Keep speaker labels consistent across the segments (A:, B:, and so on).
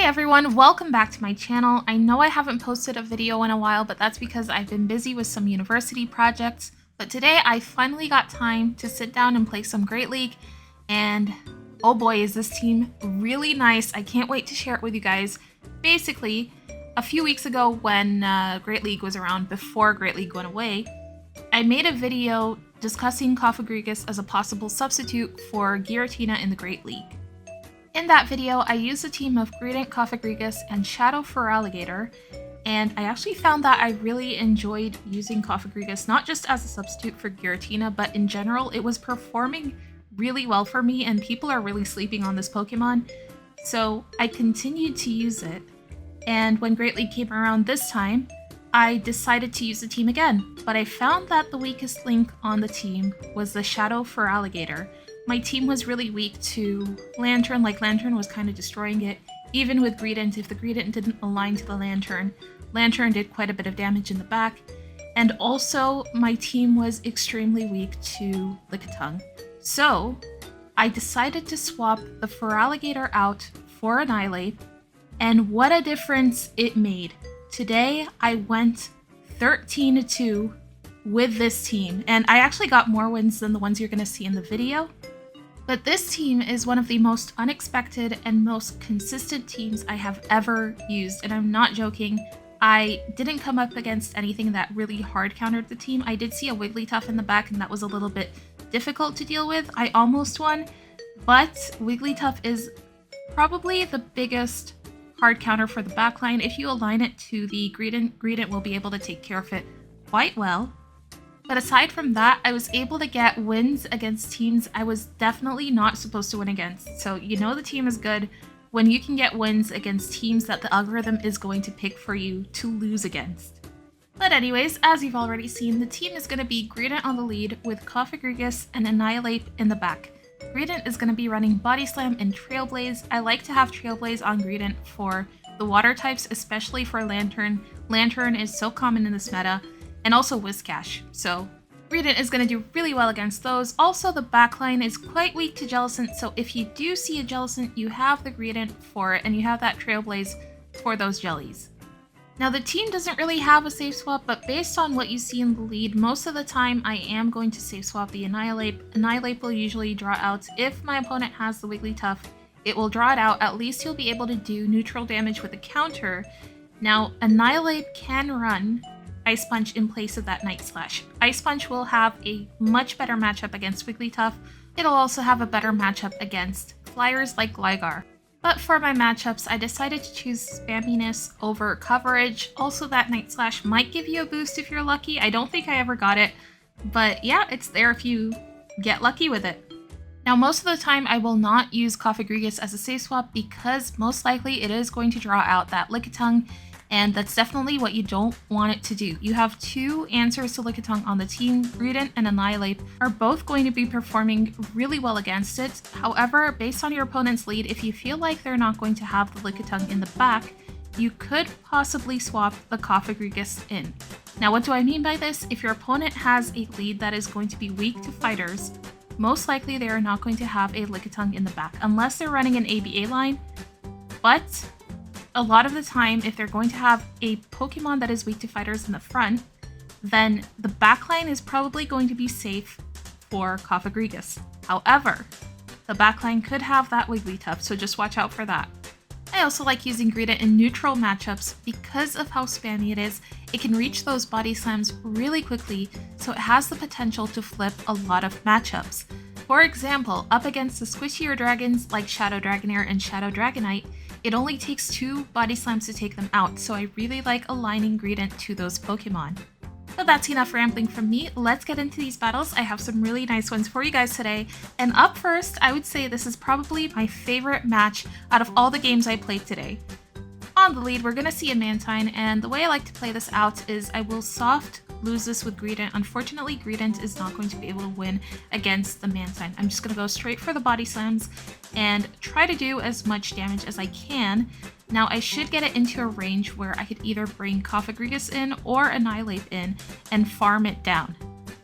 A: Hey everyone, welcome back to my channel. I know I haven't posted a video in a while, but that's because I've been busy with some university projects. But today I finally got time to sit down and play some Great League, and oh boy is this team really nice. I can't wait to share it with you guys. Basically, a few weeks ago when Great League was around, before Great League went away, I made a video discussing Cofagrigus as a possible substitute for Giratina in the Great League. In that video, I used a team of Greedent, Cofagrigus, and Shadow Feraligatr, and I actually found that I really enjoyed using Cofagrigus not just as a substitute for Giratina, but in general, it was performing really well for me, and people are really sleeping on this Pokemon, so I continued to use it. And when Great League came around this time, I decided to use the team again, but I found that the weakest link on the team was the Shadow Feraligatr. My team was really weak to Lantern, like Lantern was kind of destroying it. Even with Greedent, if the Greedent didn't align to the Lantern, Lantern did quite a bit of damage in the back. And also, my team was extremely weak to Lickitung. So, I decided to swap the Feraligatr out for Annihilate, and what a difference it made. Today, I went 13-2 with this team, and I actually got more wins than the ones you're going to see in the video. But this team is one of the most unexpected and most consistent teams I have ever used, and I'm not joking. I didn't come up against anything that really hard countered the team. I did see a Wigglytuff in the back, and that was a little bit difficult to deal with. I almost won, but Wigglytuff is probably the biggest hard counter for the backline. If you align it to the Greedent will be able to take care of it quite well. But aside from that, I was able to get wins against teams I was definitely not supposed to win against. So you know the team is good when you can get wins against teams that the algorithm is going to pick for you to lose against. But anyways, as you've already seen, the team is going to be Greedent on the lead with Cofagrigus and Annihilate in the back. Greedent is going to be running Body Slam and Trailblaze. I like to have Trailblaze on Greedent for the water types, especially for Lantern. Lantern is so common in this meta. And also Whiscash, so Greedent is going to do really well against those. Also, the backline is quite weak to Jellicent, so if you do see a Jellicent, you have the Greedent for it, and you have that Trailblaze for those jellies. Now, the team doesn't really have a safe swap, but based on what you see in the lead, most of the time I am going to safe swap the Annihilate. Annihilate will usually draw out. If my opponent has the Wigglytuff, it will draw it out. At least you'll be able to do neutral damage with a counter. Now, Annihilate can run Ice Punch in place of that Night Slash. Ice Punch will have a much better matchup against Wigglytuff. It'll also have a better matchup against flyers like Gligar. But for my matchups, I decided to choose Spamminess over coverage. Also, that Night Slash might give you a boost if you're lucky. I don't think I ever got it, but yeah, it's there if you get lucky with it. Now, most of the time, I will not use Cofagrigus as a safe swap because most likely it is going to draw out that Lickitung, and that's definitely what you don't want it to do. You have two answers to Lickitung on the team. Greedent and Annihilate are both going to be performing really well against it. However, based on your opponent's lead, if you feel like they're not going to have the Lickitung in the back, you could possibly swap the Cofagrigus in. Now, what do I mean by this? If your opponent has a lead that is going to be weak to fighters, most likely they are not going to have a Lickitung in the back, unless they're running an ABA line. But a lot of the time, if they're going to have a Pokemon that is weak to fighters in the front, then the backline is probably going to be safe for Cofagrigus. However, the backline could have that Wigglytuff, so just watch out for that. I also like using Greedent in neutral matchups because of how spammy it is. It can reach those body slams really quickly, so it has the potential to flip a lot of matchups. For example, up against the squishier dragons like Shadow Dragonair and Shadow Dragonite, it only takes 2 body slams to take them out, so I really like aligning Greedent to those Pokemon. But that's enough rambling from me. Let's get into these battles. I have some really nice ones for you guys today. And up first, I would say this is probably my favorite match out of all the games I played today. On the lead, we're going to see a Mantine, and the way I like to play this out is I will soft lose this with Greedent. Unfortunately, Greedent is not going to be able to win against the Mantine. I'm just going to go straight for the body slams and try to do as much damage as I can. Now, I should get it into a range where I could either bring Cofagrigus in or Annihilate in and farm it down.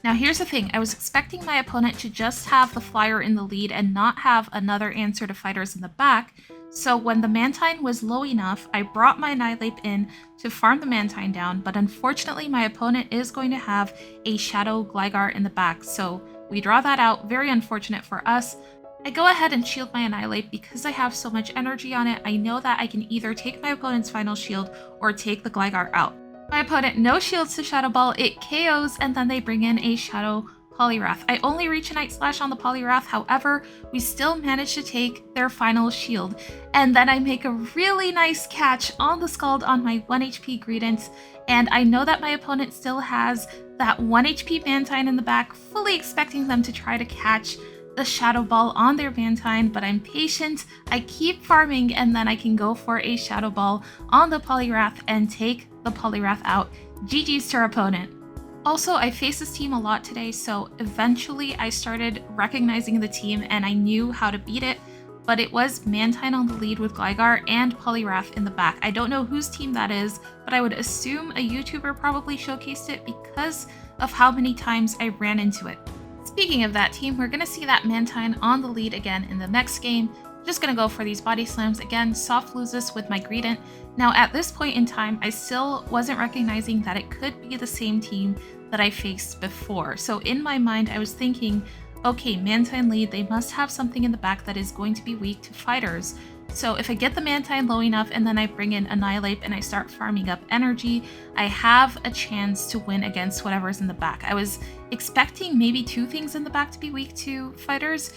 A: Now, here's the thing. I was expecting my opponent to just have the flyer in the lead and not have another answer to fighters in the back, So when the Mantine was low enough, I brought my Annihilape in to farm the Mantine down, but unfortunately my opponent is going to have a Shadow Gligar in the back, so we draw that out. Very unfortunate for us. I go ahead and shield my Annihilape because I have so much energy on it. I know that I can either take my opponent's final shield or take the Gligar out. My opponent no shields to Shadow Ball, it KOs, and then they bring in a Shadow Poliwrath. I only reach a Night Slash on the Poliwrath, however, we still manage to take their final shield. And then I make a really nice catch on the Scald on my 1 HP Greedent, and I know that my opponent still has that 1 HP Mantine in the back, fully expecting them to try to catch the Shadow Ball on their Mantine, but I'm patient, I keep farming, and then I can go for a Shadow Ball on the Poliwrath and take the Poliwrath out. GG's to our opponent. Also, I faced this team a lot today, so eventually I started recognizing the team and I knew how to beat it, but it was Mantine on the lead with Gligar and Poliwrath in the back. I don't know whose team that is, but I would assume a YouTuber probably showcased it because of how many times I ran into it. Speaking of that team, we're going to see that Mantine on the lead again in the next game. Just going to go for these body slams again, soft loses with my Greedent. Now at this point in time, I still wasn't recognizing that it could be the same team that I faced before. So in my mind, I was thinking, okay, Mantine lead, they must have something in the back that is going to be weak to fighters. So if I get the Mantine low enough and then I bring in Annihilape and I start farming up energy, I have a chance to win against whatever's in the back. I was expecting maybe 2 things in the back to be weak to fighters.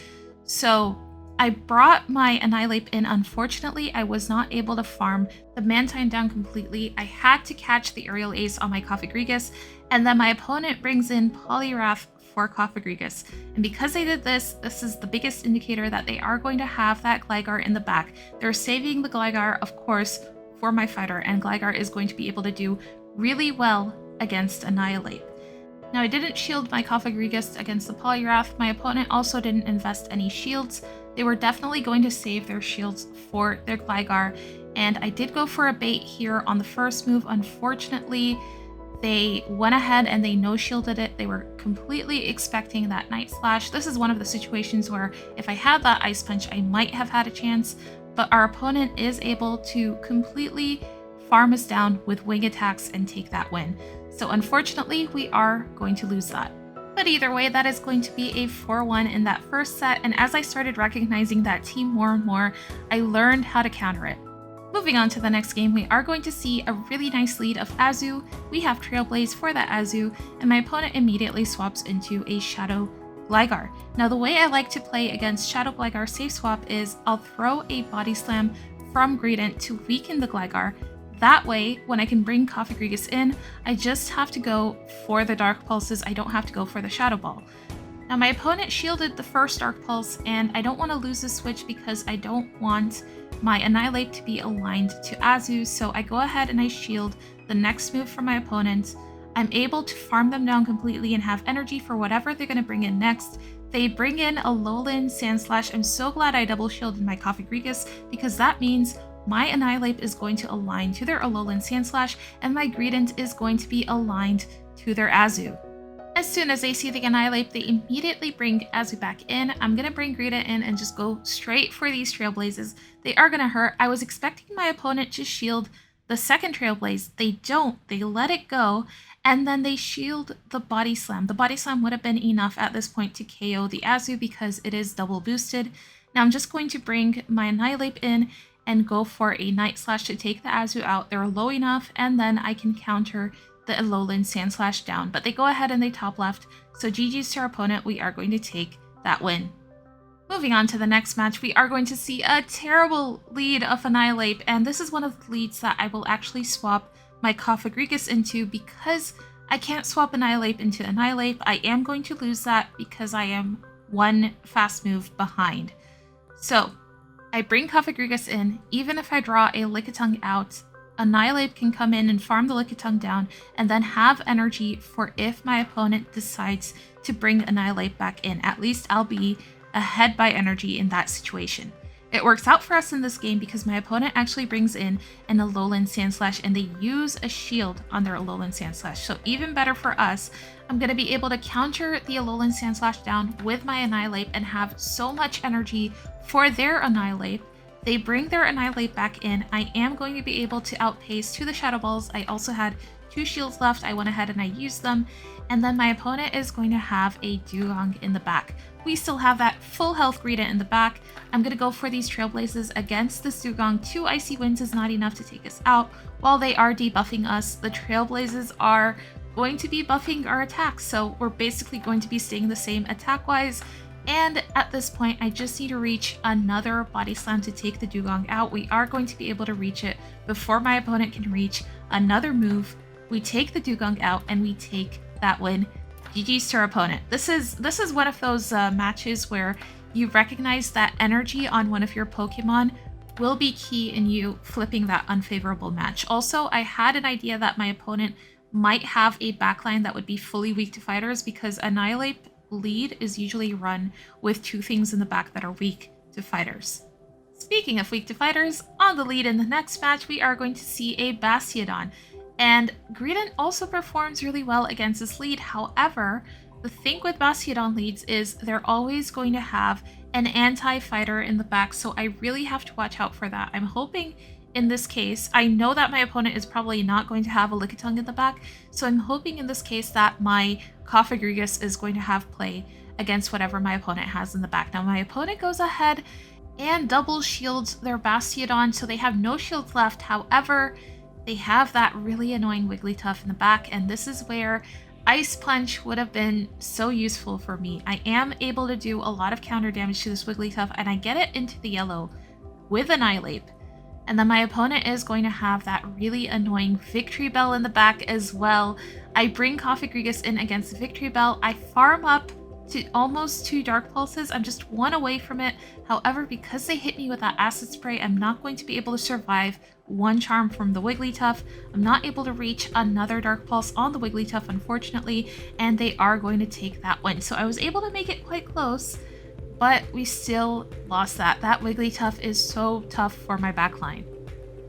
A: So I brought my Annihilape in. Unfortunately, I was not able to farm the Mantine down completely. I had to catch the Aerial Ace on my Cofagrigus, and then my opponent brings in Poliwrath for Cofagrigus. And because they did this, this is the biggest indicator that they are going to have that Gligar in the back. They're saving the Gligar, of course, for my fighter, and Gligar is going to be able to do really well against Annihilape. Now, I didn't shield my Cofagrigus against the Poliwrath. My opponent also didn't invest any shields. They were definitely going to save their shields for their Gligar, and I did go for a bait here on the first move. Unfortunately, they went ahead and they no-shielded it. They were completely expecting that Night Slash. This is one of the situations where if I had that Ice Punch, I might have had a chance, but our opponent is able to completely farm us down with wing attacks and take that win. So unfortunately, we are going to lose that. But either way, that is going to be a 4-1 in that first set, and as I started recognizing that team more and more, I learned how to counter it. Moving on to the next game, we are going to see a really nice lead of Azu. We have Trailblaze for that Azu, and my opponent immediately swaps into a Shadow Gligar. Now, the way I like to play against Shadow Gligar safe swap is I'll throw a Body Slam from Greedent to weaken the Gligar. That way, when I can bring Cofagrigus in, I just have to go for the Dark Pulses. I don't have to go for the Shadow Ball. Now, my opponent shielded the first Dark Pulse, and I don't want to lose this switch because I don't want my Annihilape to be aligned to Azu, so I go ahead and I shield the next move from my opponent. I'm able to farm them down completely and have energy for whatever they're going to bring in next. They bring in a Alolan Sandslash. I'm so glad I double shielded my Cofagrigus because that means my Annihilape is going to align to their Alolan Sandslash and my Greedent is going to be aligned to their Azu. As soon as they see the Annihilape, they immediately bring Azu back in. I'm going to bring Greedent in and just go straight for these Trailblazes. They are going to hurt. I was expecting my opponent to shield the second Trailblaze. They don't. They let it go, and then they shield the Body Slam. The Body Slam would have been enough at this point to KO the Azu because it is double boosted. Now I'm just going to bring my Annihilape in and go for a Night Slash to take the Azu out. They're low enough, and then I can counter the Alolan Sandslash down. But they go ahead and they top left, so GG's to our opponent. We are going to take that win. Moving on to the next match, we are going to see a terrible lead of Annihilape, and this is one of the leads that I will actually swap my Cofagrigus into because I can't swap Annihilape into Annihilape. I am going to lose that because I am one fast move behind. So I bring Cofagrigus in. Even if I draw a Lickitung out, Annihilape can come in and farm the Lickitung down and then have energy for if my opponent decides to bring Annihilape back in. At least I'll be ahead by energy in that situation. It works out for us in this game because my opponent actually brings in an Alolan Sandslash and they use a shield on their Alolan Sandslash. So even better for us, I'm going to be able to counter the Alolan Sandslash down with my Annihilape and have so much energy for their Annihilape They bring their Annihilate back in. I am going to be able to outpace to the Shadow Balls. I also had 2 shields left. I went ahead and I used them. And then my opponent is going to have a Dugong in the back. We still have that full health Greedent in the back. I'm going to go for these Trailblazes against this Dugong. 2 Icy Winds is not enough to take us out. While they are debuffing us, the Trailblazes are going to be buffing our attacks. So we're basically going to be staying the same attack-wise. And at this point, I just need to reach another Body Slam to take the Dugong out. We are going to be able to reach it before my opponent can reach another move. We take the Dugong out and we take that win. GG's to our opponent. This is one of those matches where you recognize that energy on one of your Pokemon will be key in you flipping that unfavorable match. Also, I had an idea that my opponent might have a backline that would be fully weak to fighters because Annihilate lead is usually run with 2 things in the back that are weak to fighters. Speaking of weak to fighters, on the lead in the next match, we are going to see a Bastiodon. And Greedent also performs really well against this lead. However, the thing with Bastiodon leads is they're always going to have an anti-fighter in the back, so I really have to watch out for that. I'm hoping in this case, I know that my opponent is probably not going to have a Lickitung in the back, so I'm hoping in this case that my Cofagrigus is going to have play against whatever my opponent has in the back. Now my opponent goes ahead and double shields their Bastiodon, so they have no shields left. However, they have that really annoying Wigglytuff in the back, and this is where Ice Punch would have been so useful for me. I am able to do a lot of counter damage to this Wigglytuff, and I get it into the yellow with Annihilate. And then my opponent is going to have that really annoying Victory Bell in the back as well. I bring Cofagrigus in against the Victory Bell. I farm up to almost 2 Dark Pulses. I'm just 1 away from it. However, because they hit me with that Acid Spray, I'm not going to be able to survive 1 charm from the Wigglytuff. I'm not able to reach another Dark Pulse on the Wigglytuff, unfortunately, and they are going to take that win. So I was able to make it quite close, but we still lost that. That Wigglytuff is so tough for my backline.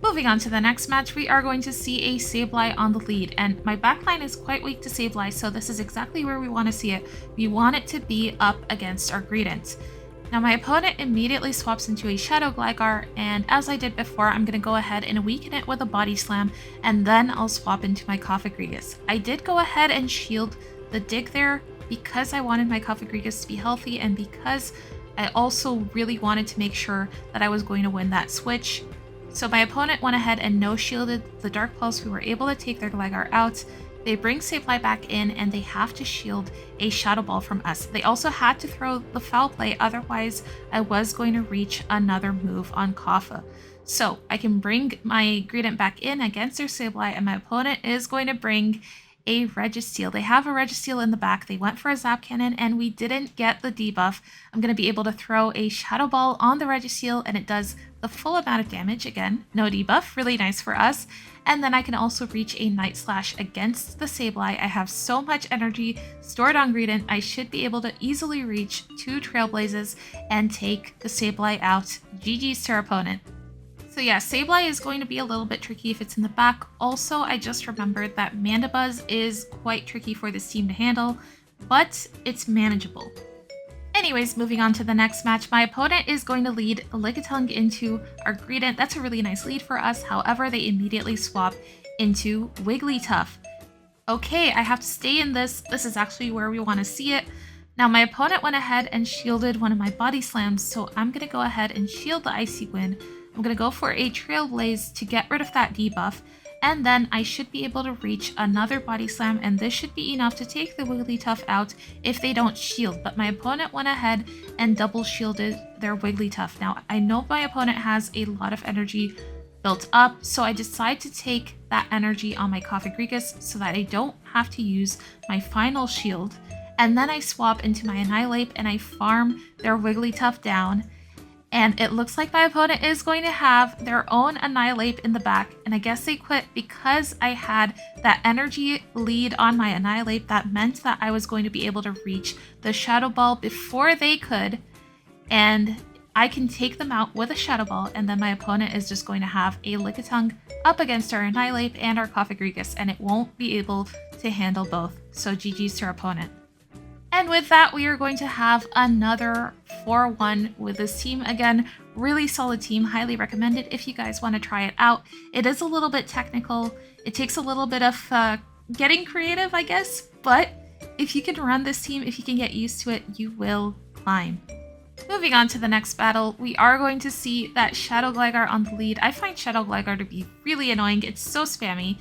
A: Moving on to the next match, we are going to see a Sableye on the lead, and my backline is quite weak to Sableye, so this is exactly where we want to see it. We want it to be up against our Greedent. Now my opponent immediately swaps into a Shadow Gligar, and as I did before, I'm going to go ahead and weaken it with a Body Slam, and then I'll swap into my Cofagrigus. I did go ahead and shield the dig there because I wanted my Cofagrigus to be healthy, and because I also really wanted to make sure that I was going to win that switch. So my opponent went ahead and no-shielded the Dark Pulse. We were able to take their Gligar out. They bring Sableye back in, and they have to shield a Shadow Ball from us. They also had to throw the Foul Play, otherwise I was going to reach another move on Kofa. So I can bring my Greedent back in against their Sableye, and my opponent is going to bring a Registeel. They have a Registeel in the back. They went for a Zap Cannon, and we didn't get the debuff. I'm going to be able to throw a Shadow Ball on the Registeel, and it does the full amount of damage. Again, no debuff, really nice for us. And then I can also reach a Night Slash against the Sableye. I have so much energy stored on Greedent, I should be able to easily reach 2 Trailblazes and take the Sableye out. GG's to our opponent. So yeah, Sableye is going to be a little bit tricky if it's in the back. Also, I just remembered that Mandibuzz is quite tricky for this team to handle, but it's manageable. Anyways, moving on to the next match, my opponent is going to lead Lickitung into our Greedent. That's a really nice lead for us. However, they immediately swap into Wigglytuff. Okay, I have to stay in this. This is actually where we want to see it. Now, my opponent went ahead and shielded one of my Body Slams, so I'm going to go ahead and shield the Icy Wind. I'm going to go for a Trailblaze to get rid of that debuff, and then I should be able to reach another Body Slam, and this should be enough to take the Wigglytuff out if they don't shield. But my opponent went ahead and double shielded their Wigglytuff. Now, I know my opponent has a lot of energy built up, so I decide to take that energy on my Cofagrigus so that I don't have to use my final shield. And then I swap into my Annihilate and I farm their Wigglytuff down. And it looks like my opponent is going to have their own Annihilate in the back. And I guess they quit because I had that energy lead on my Annihilate. That meant that I was going to be able to reach the Shadow Ball before they could. And I can take them out with a Shadow Ball. And then my opponent is just going to have a Lickitung up against our Annihilate and our Cofagrigus. And it won't be able to handle both. So GG's to our opponent. And with that, we are going to have another 4-1 with this team. Again, really solid team, highly recommended if you guys want to try it out. It is a little bit technical. It takes a little bit of getting creative, I guess, but if you can run this team, if you can get used to it, you will climb. Moving on to the next battle, we are going to see that Shadow Gligar on the lead. I find Shadow Gligar to be really annoying. It's so spammy.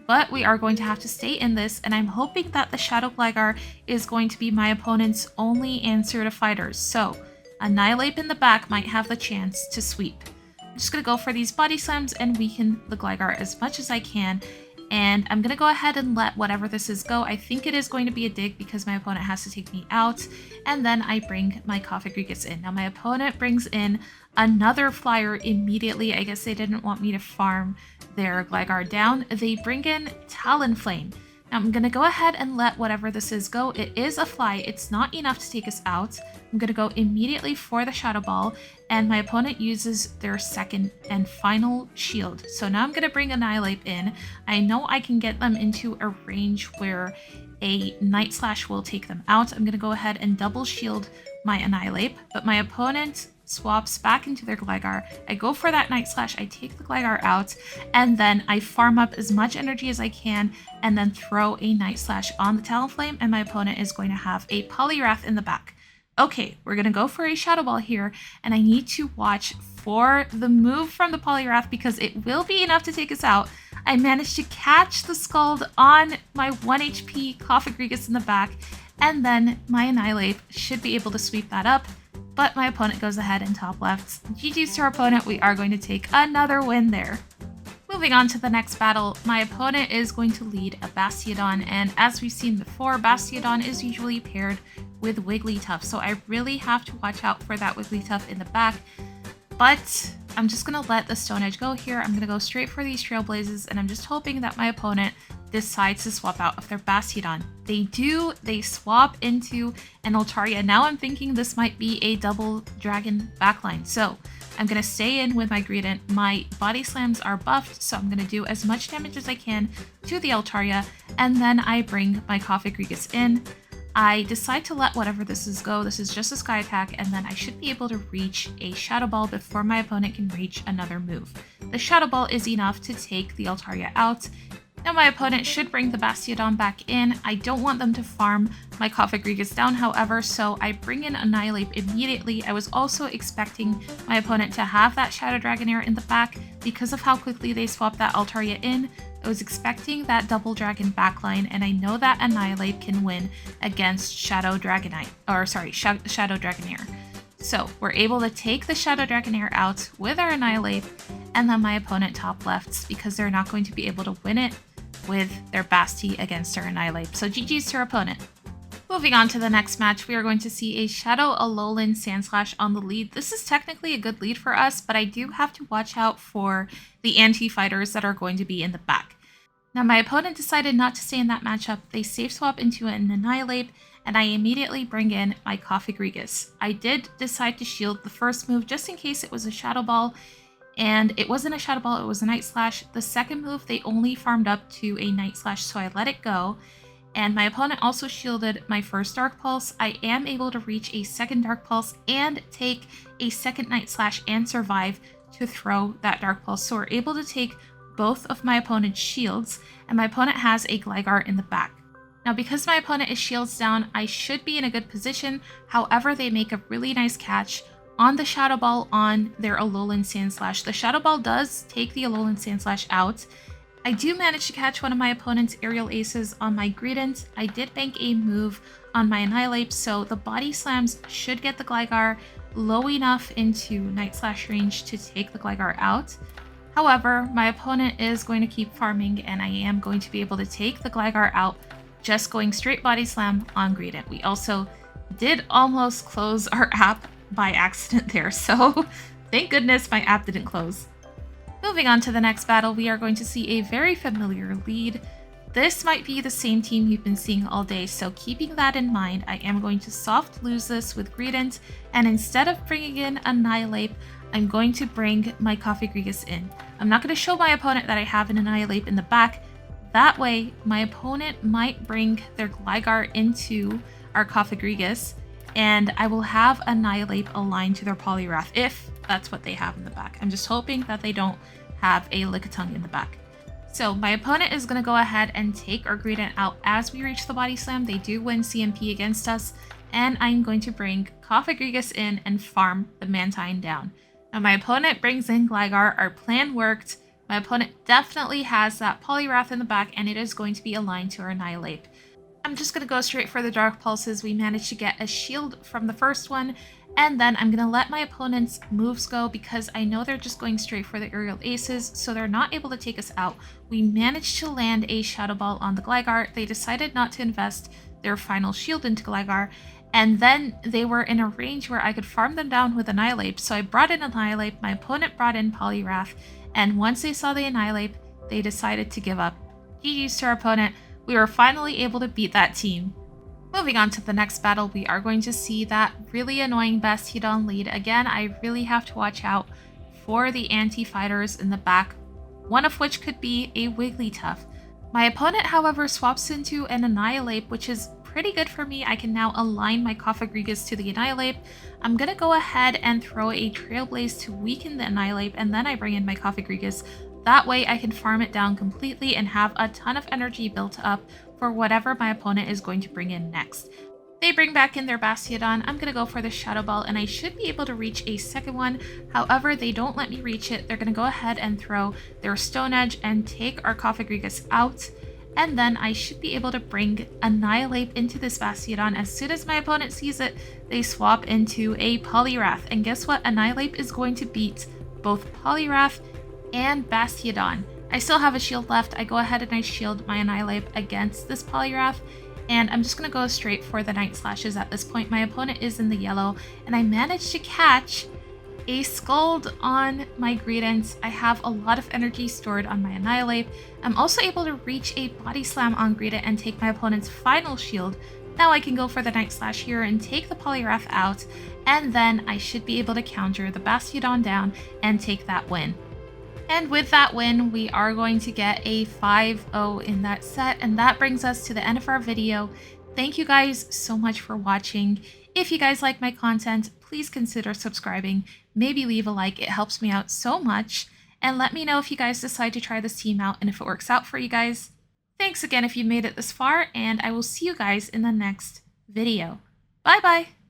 A: But we are going to have to stay in this, and I'm hoping that the Shadow Gligar is going to be my opponent's only answer to fighters. So, Annihilate in the back might have the chance to sweep. I'm just going to go for these Body Slams and weaken the Gligar as much as I can. And I'm going to go ahead and let whatever this is go. I think it is going to be a dig because my opponent has to take me out. And then I bring my Cofagrigus in. Now my opponent brings in another flyer immediately. I guess they didn't want me to farm their Gligar down. They bring in Talonflame. Now I'm going to go ahead and let whatever this is go. It is a fly. It's not enough to take us out. I'm going to go immediately for the Shadow Ball, and my opponent uses their second and final shield. So now I'm going to bring Annihilate in. I know I can get them into a range where a Night Slash will take them out. I'm going to go ahead and double shield my Annihilate, but my opponent swaps back into their Gligar. I go for that Night Slash, I take the Gligar out, and then I farm up as much energy as I can and then throw a Night Slash on the Talonflame, and my opponent is going to have a Poliwrath in the back. Okay, we're going to go for a Shadow Ball here, and I need to watch for the move from the Poliwrath because it will be enough to take us out. I managed to catch the Scald on my 1 HP Cofagrigus in the back, and then my Annihilate should be able to sweep that up, but my opponent goes ahead and top left. GG's to our opponent, we are going to take another win there. Moving on to the next battle, my opponent is going to lead a Bastiodon, and as we've seen before, Bastiodon is usually paired with Wigglytuff, so I really have to watch out for that Wigglytuff in the back. But I'm just going to let the Stone Edge go here. I'm going to go straight for these Trailblazes, and I'm just hoping that my opponent decides to swap out of their Bastiodon. They do. They swap into an Altaria. Now I'm thinking this might be a double dragon backline. So I'm going to stay in with my Greedent. My Body Slams are buffed, so I'm going to do as much damage as I can to the Altaria, and then I bring my Cofagrigus in. I decide to let whatever this is go. This is just a Sky Attack, and then I should be able to reach a Shadow Ball before my opponent can reach another move. The Shadow Ball is enough to take the Altaria out. Now my opponent should bring the Bastiodon back in. I don't want them to farm my Cofagrigus down, however, so I bring in Annihilate immediately. I was also expecting my opponent to have that Shadow Dragonair in the back because of how quickly they swapped that Altaria in. I was expecting that double dragon backline, and I know that Annihilate can win against Shadow Dragonair. So we're able to take the Shadow Dragonair out with our Annihilate, and then my opponent top lefts because they're not going to be able to win it with their Basti against our Annihilate. So GG's to our opponent. Moving on to the next match, we are going to see a Shadow Alolan Sandslash on the lead. This is technically a good lead for us, but I do have to watch out for the anti-fighters that are going to be in the back. Now my opponent decided not to stay in that matchup. They safe swap into an Annihilate, and I immediately bring in my Cofagrigus. I did decide to shield the first move just in case it was a Shadow Ball, and it wasn't a Shadow Ball, it was a Night Slash. The second move, they only farmed up to a Night Slash, so I let it go. And my opponent also shielded my first Dark Pulse. I am able to reach a second Dark Pulse and take a second Night Slash and survive to throw that Dark Pulse. So we're able to take both of my opponent's shields, and my opponent has a Gligar in the back. Now because my opponent is shields down, I should be in a good position. However, they make a really nice catch on the Shadow Ball on their Alolan Sandslash. The Shadow Ball does take the Alolan Sandslash out. I do manage to catch one of my opponent's aerial aces on my Greedent. I did bank a move on my Annihilate, so the Body Slams should get the Gligar low enough into Night Slash range to take the Gligar out. However, my opponent is going to keep farming, and I am going to be able to take the Gligar out just going straight Body Slam on Greedent. We also did almost close our app by accident there, so thank goodness my app didn't close. Moving on to the next battle, we are going to see a very familiar lead. This might be the same team you've been seeing all day, so keeping that in mind, I am going to soft lose this with Greedent, and instead of bringing in Annihilate, I'm going to bring my Cofagrigus in. I'm not going to show my opponent that I have an Annihilate in the back. That way, my opponent might bring their Gligar into our Cofagrigus, and I will have Annihilate aligned to their Poliwrath if that's what they have in the back. I'm just hoping that they don't have a Lickitung in the back. So my opponent is going to go ahead and take our Greedent out as we reach the Body Slam. They do win CMP against us, and I'm going to bring Cofagrigus in and farm the Mantine down. Now my opponent brings in Gligar. Our plan worked. My opponent definitely has that Poliwrath in the back, and it is going to be aligned to our Annihilate. I'm just going to go straight for the Dark Pulses. We managed to get a shield from the first one, and then I'm going to let my opponent's moves go because I know they're just going straight for the Aerial Aces, so they're not able to take us out. We managed to land a Shadow Ball on the Gligar. They decided not to invest their final shield into Gligar, and then they were in a range where I could farm them down with Annihilate, so I brought in Annihilate, my opponent brought in Poliwrath, and once they saw the Annihilate, they decided to give up. GG's to our opponent. We were finally able to beat that team. Moving on to the next battle, we are going to see that really annoying Bastiodon lead. Again, I really have to watch out for the anti-fighters in the back, one of which could be a Wigglytuff. My opponent, however, swaps into an Annihilate, which is pretty good for me. I can now align my Cofagrigus to the Annihilate. I'm going to go ahead and throw a Trailblaze to weaken the Annihilate, and then I bring in my Cofagrigus. That way I can farm it down completely and have a ton of energy built up for whatever my opponent is going to bring in next. They bring back in their Bastiodon. I'm going to go for the Shadow Ball, and I should be able to reach a second one. However, they don't let me reach it. They're going to go ahead and throw their Stone Edge and take our Cofagrigus out. And then I should be able to bring Annihilate into this Bastiodon. As soon as my opponent sees it, they swap into a Poliwrath. And guess what? Annihilate is going to beat both Poliwrath and Bastiodon. I still have a shield left. I go ahead and I shield my Annihilate against this Poliwrath, and I'm just going to go straight for the Night Slashes at this point. My opponent is in the yellow, and I managed to catch a Scald on my Greedent. I have a lot of energy stored on my Annihilate. I'm also able to reach a Body Slam on Greedent and take my opponent's final shield. Now I can go for the Night Slash here and take the Poliwrath out, and then I should be able to counter the Bastiodon down and take that win. And with that win, we are going to get a 5-0 in that set, and that brings us to the end of our video. Thank you guys so much for watching. If you guys like my content, please consider subscribing. Maybe leave a like, it helps me out so much. And let me know if you guys decide to try this team out and if it works out for you guys. Thanks again if you made it this far, and I will see you guys in the next video. Bye bye!